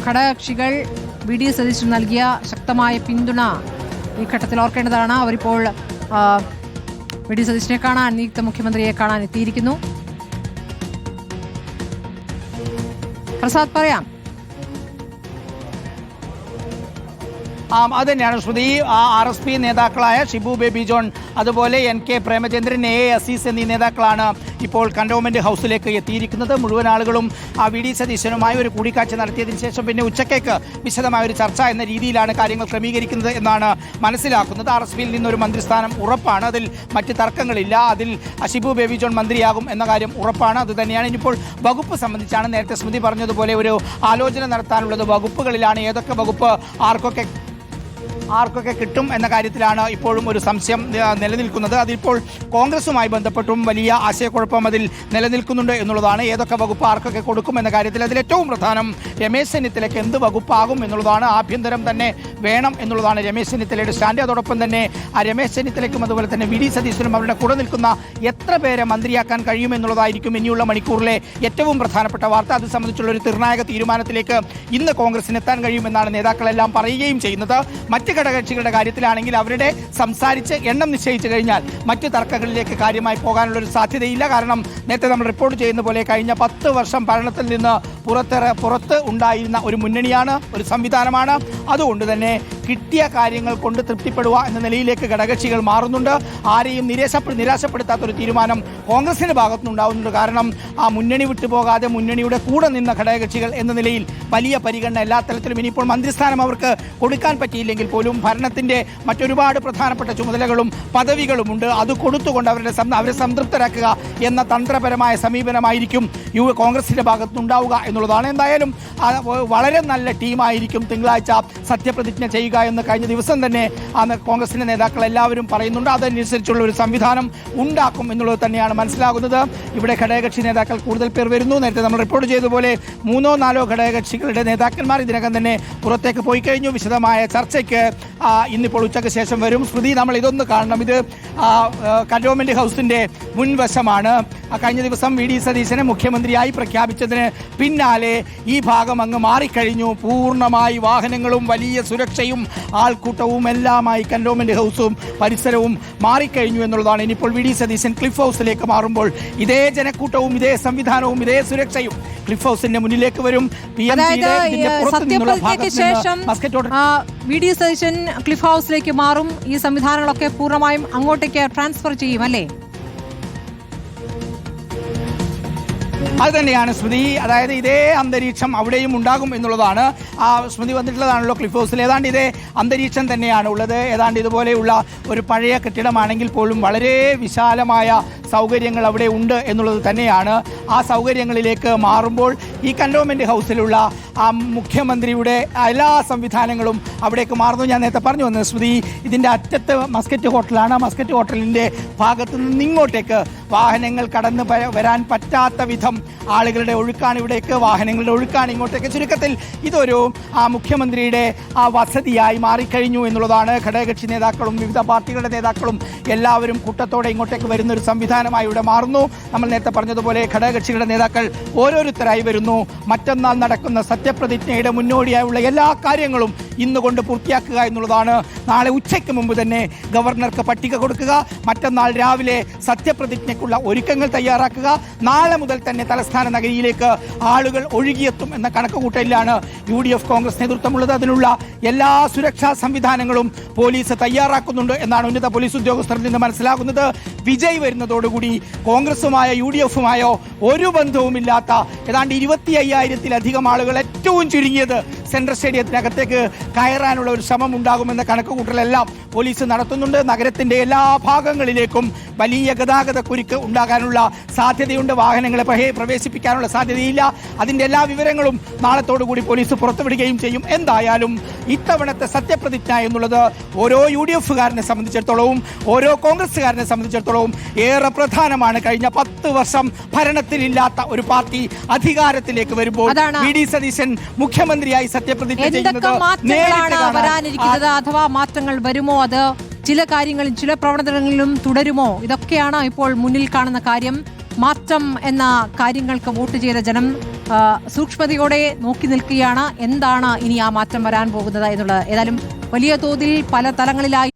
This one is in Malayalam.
ഘടകകക്ഷികൾ വി ഡി സതീശന് നൽകിയ ശക്തമായ പിന്തുണ ഈ ഘട്ടത്തിൽ ഓർക്കേണ്ടതാണ്. അവരിപ്പോൾ വി ഡി സതീശനെ കാണാൻ, നിയുക്ത മുഖ്യമന്ത്രിയെ കാണാൻ എത്തിയിരിക്കുന്നു. പ്രസാദ് പറയാം. അത് തന്നെയാണ് ശ്രുതി. RSP നേതാക്കളായ ഷിബു ബേബി ജോൺ, അതുപോലെ NK പ്രേമചന്ദ്രൻ, AA അസീസ് എന്നീ നേതാക്കളാണ് ഇപ്പോൾ കണ്ടോൺമെന്റ് ഹൗസിലേക്ക് എത്തിയിരിക്കുന്നത്. മുഴുവൻ ആളുകളും വി ഡി സതീശനുമായി ഒരു കൂടിക്കാഴ്ച നടത്തിയതിനു ശേഷം പിന്നെ ഉച്ചക്കേക്ക് വിശദമായ ഒരു ചർച്ച എന്ന രീതിയിലാണ് കാര്യങ്ങൾ ക്രമീകരിക്കുന്നത് എന്നാണ് മനസ്സിലാക്കുന്നത്. RSPയിൽ നിന്നൊരു മന്ത്രിസ്ഥാനം ഉറപ്പാണ്, അതിൽ മറ്റ് തർക്കങ്ങളില്ല. അതിൽ ഷിബു ബേബി ജോൺ മന്ത്രിയാകും എന്ന കാര്യം ഉറപ്പാണ്. അത് തന്നെയാണ്. ഇനിയിപ്പോൾ വകുപ്പ് സംബന്ധിച്ചാണ് നേരത്തെ സ്മൃതി പറഞ്ഞതുപോലെ ഒരു ആലോചന നടത്താനുള്ളത്. വകുപ്പുകളിലാണ് ഏതൊക്കെ വകുപ്പ് ആർക്കൊക്കെ കിട്ടും എന്ന കാര്യത്തിലാണ് ഇപ്പോഴും ഒരു സംശയം നിലനിൽക്കുന്നത്. അതിപ്പോൾ കോൺഗ്രസുമായി ബന്ധപ്പെട്ടും വലിയ ആശയക്കുഴപ്പം അതിൽ നിലനിൽക്കുന്നുണ്ട് എന്നുള്ളതാണ്. ഏതൊക്കെ വകുപ്പ് ആർക്കൊക്കെ കൊടുക്കും എന്ന കാര്യത്തിൽ അതിലേറ്റവും പ്രധാനം രമേശ് ചെന്നിത്തലയ്ക്ക് എന്ത് വകുപ്പാകും എന്നുള്ളതാണ്. ആഭ്യന്തരം തന്നെ വേണം എന്നുള്ളതാണ് രമേശ് ചെന്നിത്തലയുടെ സ്റ്റാൻഡ്. അതോടൊപ്പം തന്നെ ആ രമേശ് ചെന്നിത്തലയ്ക്കും അതുപോലെ തന്നെ വി ഡി സതീശനും അവരുടെ കൂടെ നിൽക്കുന്ന എത്ര പേരെ മന്ത്രിയാക്കാൻ കഴിയുമെന്നുള്ളതായിരിക്കും ഇനിയുള്ള മണിക്കൂറിലെ ഏറ്റവും പ്രധാനപ്പെട്ട വാർത്ത. അത് സംബന്ധിച്ചുള്ള ഒരു നിർണായക തീരുമാനത്തിലേക്ക് ഇന്ന് കോൺഗ്രസിന് എത്താൻ കഴിയുമെന്നാണ് നേതാക്കളെല്ലാം പറയുകയും ചെയ്യുന്നത്. മറ്റ് ഘടകകക്ഷികളുടെ കാര്യത്തിലാണെങ്കിൽ അവരുടെ സംസാരിച്ച് എണ്ണം നിശ്ചയിച്ചു കഴിഞ്ഞാൽ മറ്റ് തർക്കങ്ങളിലേക്ക് കാര്യമായി പോകാനുള്ളൊരു സാധ്യതയില്ല. കാരണം നേരത്തെ നമ്മൾ റിപ്പോർട്ട് ചെയ്യുന്ന പോലെ കഴിഞ്ഞ 10 വർഷം ഭരണത്തിൽ നിന്ന് പുറത്ത് ഉണ്ടായിരുന്ന ഒരു മുന്നണിയാണ്, ഒരു സംവിധാനമാണ്. അതുകൊണ്ട് തന്നെ കിട്ടിയ കാര്യങ്ങൾ കൊണ്ട് തൃപ്തിപ്പെടുക എന്ന നിലയിലേക്ക് ഘടകകക്ഷികൾ മാറുന്നുണ്ട്. ആരെയും നിരാശപ്പെടുത്താത്തൊരു തീരുമാനം കോൺഗ്രസിന്റെ ഭാഗത്തുനിന്നുണ്ടാവുന്നുണ്ട്. കാരണം ആ മുന്നണി വിട്ടുപോകാതെ മുന്നണിയുടെ കൂടെ നിന്ന ഘടകകക്ഷികൾ എന്ന നിലയിൽ വലിയ പരിഗണന എല്ലാ തലത്തിലും. ഇനിയിപ്പോൾ മന്ത്രിസ്ഥാനം അവർക്ക് കൊടുക്കാൻ പറ്റിയില്ലെങ്കിൽ പോലും ഭരണത്തിന്റെ മറ്റൊരുപാട് പ്രധാനപ്പെട്ട ചുമതലകളും പദവികളുമുണ്ട്. അത് കൊടുത്തുകൊണ്ട് അവരെ സംതൃപ്തരാക്കുക എന്ന തന്ത്രപരമായ സമീപനമായിരിക്കും കോൺഗ്രസിന്റെ ഭാഗത്തുനിന്നുണ്ടാവുക എന്നുള്ളതാണ്. എന്തായാലും വളരെ നല്ല ടീമായിരിക്കും തിങ്കളാഴ്ച സത്യപ്രതിജ്ഞ ചെയ്യുക എന്ന് കഴിഞ്ഞ ദിവസം തന്നെ കോൺഗ്രസിന്റെ നേതാക്കൾ എല്ലാവരും പറയുന്നുണ്ട്. അതനുസരിച്ചുള്ള ഒരു സംവിധാനം ഉണ്ടാക്കും എന്നുള്ളത് തന്നെയാണ് മനസ്സിലാകുന്നത്. ഇവിടെ ഘടകകക്ഷി നേതാക്കൾ കൂടുതൽ പേർ വരുന്നു. നേരത്തെ നമ്മൾ റിപ്പോർട്ട് ചെയ്തതുപോലെ 3-4 ഘടകകക്ഷികളുടെ നേതാക്കന്മാർ ഇതിനകം തന്നെ പുറത്തേക്ക് പോയി കഴിഞ്ഞു. വിശദമായ ചർച്ചയ്ക്ക് ഇന്നിപ്പോൾ ഉച്ചയ്ക്ക് ശേഷം വരും. ശ്രുതി, നമ്മൾ ഇതൊന്ന് കാണണം. ഇത് കണ്ടോൺമെന്റ് ഹൗസിന്റെ മുൻവശമാണ്. കഴിഞ്ഞ ദിവസം വി ഡി സതീശനെ മുഖ്യമന്ത്രിയായി പ്രഖ്യാപിച്ചതിന് പിന്നാലെ ഈ ഭാഗം അങ്ങ് മാറിക്കഴിഞ്ഞു. പൂർണ്ണമായി വാഹനങ്ങളും വലിയ സുരക്ഷയും ആൾക്കൂട്ടവും എല്ലാമായി കണ്ടോൺമെന്റ് ഹൗസും പരിസരവും മാറിക്കഴിഞ്ഞു എന്നുള്ളതാണ്. ഇനിയിപ്പോൾ വി ഡി സതീശൻ ക്ലിഫ് ഹൗസിലേക്ക് മാറുമ്പോൾ ഇതേ ജനക്കൂട്ടവും ഇതേ സംവിധാനവും ഇതേ സുരക്ഷയും ക്ലിഫ് ഹൗസിന്റെ മുന്നിലേക്ക് വരും. സത്യപ്രതിജ്ഞയ്ക്ക് ശേഷം വി ഡി സതീശൻ ക്ലിഫ് ഹൗസിലേക്ക് മാറും. ഈ സംവിധാനങ്ങളൊക്കെ പൂർണ്ണമായും അങ്ങോട്ടേക്ക് ട്രാൻസ്ഫർ ചെയ്യും, അല്ലേ? അത് തന്നെയാണ് സ്മൃതി. അതായത് ഇതേ അന്തരീക്ഷം അവിടെയും ഉണ്ടാകും എന്നുള്ളതാണ്. സ്മൃതി വന്നിട്ടുള്ളതാണല്ലോ ക്ലിഫ് ഹൗസിൽ. ഏതാണ്ട് ഇതേ അന്തരീക്ഷം തന്നെയാണ് ഉള്ളത്. ഏതാണ്ട് ഇതുപോലെയുള്ള ഒരു പഴയ കെട്ടിടമാണെങ്കിൽ പോലും വളരെ വിശാലമായ സൗകര്യങ്ങൾ അവിടെ ഉണ്ട് എന്നുള്ളത് തന്നെയാണ്. ആ സൗകര്യങ്ങളിലേക്ക് മാറുമ്പോൾ ഈ കണ്ടോൺമെന്റ് ഹൗസിലുള്ള മുഖ്യമന്ത്രിയുടെ എല്ലാ സംവിധാനങ്ങളും അവിടേക്ക് മാറുന്നു. ഞാൻ നേരത്തെ പറഞ്ഞു വന്നത് സ്മൃതി, ഇതിൻ്റെ അറ്റത്ത് മസ്കറ്റ് ഹോട്ടലാണ്. മസ്കറ്റ് ഹോട്ടലിൻ്റെ ഭാഗത്തു നിന്ന് ഇങ്ങോട്ടേക്ക് വാഹനങ്ങൾ കടന്ന് വരാൻ പറ്റാത്ത വിധം ആളുകളുടെ ഒഴുക്കാണ് ഇവിടേക്ക്, വാഹനങ്ങളുടെ ഒഴുക്കാണ് ഇങ്ങോട്ടേക്ക്. ചുരുക്കത്തിൽ ഇതൊരു മുഖ്യമന്ത്രിയുടെ വസതിയായി മാറിക്കഴിഞ്ഞു എന്നുള്ളതാണ്. ഘടകകക്ഷി നേതാക്കളും വിവിധ പാർട്ടികളുടെ നേതാക്കളും എല്ലാവരും കൂട്ടത്തോടെ ഇങ്ങോട്ടേക്ക് വരുന്ന ഒരു സംവിധാനമായി ഇവിടെ മാറുന്നു. നമ്മൾ നേരത്തെ പറഞ്ഞതുപോലെ ഘടകകക്ഷികളുടെ നേതാക്കൾ ഓരോരുത്തരായി വരുന്നു. മറ്റന്നാൾ നടക്കുന്ന സത്യപ്രതിജ്ഞയുടെ മുന്നോടിയായുള്ള എല്ലാ കാര്യങ്ങളും ഇന്നുകൊണ്ട് പൂർത്തിയാക്കുക എന്നുള്ളതാണ്. നാളെ ഉച്ചയ്ക്ക് മുമ്പ് തന്നെ ഗവർണർക്ക് പട്ടിക കൊടുക്കുക, മറ്റന്നാൾ രാവിലെ സത്യപ്രതിജ്ഞയ്ക്കുള്ള ഒരുക്കങ്ങൾ തയ്യാറാക്കുക, നാളെ മുതൽ തന്നെ തലസ്ഥാന നഗരിയിലേക്ക് ആളുകൾ ഒഴുകിയെത്തും എന്ന കണക്കുകൂട്ടലിലാണ് UDF കോൺഗ്രസ് നേതൃത്വമുള്ളത്. അതിനുള്ള എല്ലാ സുരക്ഷാ സംവിധാനങ്ങളും പോലീസ് തയ്യാറാക്കുന്നുണ്ട് എന്നാണ് ഉന്നത പോലീസ് ഉദ്യോഗസ്ഥരിൽ നിന്ന് മനസ്സിലാകുന്നത്. വിജയ് വരുന്നതോടുകൂടി കോൺഗ്രസുമായോ UDFുമായോ ഒരു ബന്ധവുമില്ലാത്ത ഏതാണ്ട് 25,000-ലധികം ആളുകൾ ഏറ്റവും ചുരുങ്ങിയത് സെൻട്രൽ സ്റ്റേഡിയത്തിനകത്തേക്ക് കയറാനുള്ള ഒരു ശ്രമം ഉണ്ടാകുമെന്ന കണക്കുകൂട്ടലെല്ലാം പോലീസ് നടത്തുന്നുണ്ട്. നഗരത്തിന്റെ എല്ലാ ഭാഗങ്ങളിലേക്കും വലിയ ഗതാഗത കുരുക്ക് ഉണ്ടാകാനുള്ള സാധ്യതയുണ്ട്. വാഹനങ്ങളെ പ്രവേശിപ്പിക്കാനുള്ള സാധ്യതയില്ല. അതിന്റെ എല്ലാ വിവരങ്ങളും നാളത്തോടുകൂടി പോലീസ് പുറത്തുവിടുകയും ചെയ്യും. എന്തായാലും ഇത്തവണത്തെ സത്യപ്രതിജ്ഞ എന്നുള്ളത് ഓരോ UDFകാരനെ സംബന്ധിച്ചിടത്തോളവും ഓരോ കോൺഗ്രസുകാരനെ സംബന്ധിച്ചിടത്തോളവും ഏറെ പ്രധാനമാണ്. കഴിഞ്ഞ 10 വർഷം ഭരണത്തിലില്ലാത്ത ഒരു പാർട്ടി അധികാരത്തിലേക്ക് വരുമ്പോൾ വി ഡി സതീശൻ മുഖ്യമന്ത്രിയായി സത്യപ്രതിജ്ഞ ചെയ്യുന്നത് വരാനിരിക്കുന്നത്, അഥവാ മാറ്റങ്ങൾ വരുമോ, അത് ചില കാര്യങ്ങളിൽ ചില പ്രവർത്തനങ്ങളിലും തുടരുമോ, ഇതൊക്കെയാണ് ഇപ്പോൾ മുന്നിൽ കാണുന്ന കാര്യം. മാറ്റം എന്ന കാര്യങ്ങൾക്ക് വോട്ട് ചെയ്ത ജനം സൂക്ഷ്മതയോടെ നോക്കി നിൽക്കുകയാണ് എന്താണ് ഇനി ആ മാറ്റം വരാൻ പോകുന്നത് എന്നുള്ളത്. ഏതായാലും വലിയ തോതിൽ പല തലങ്ങളിലായി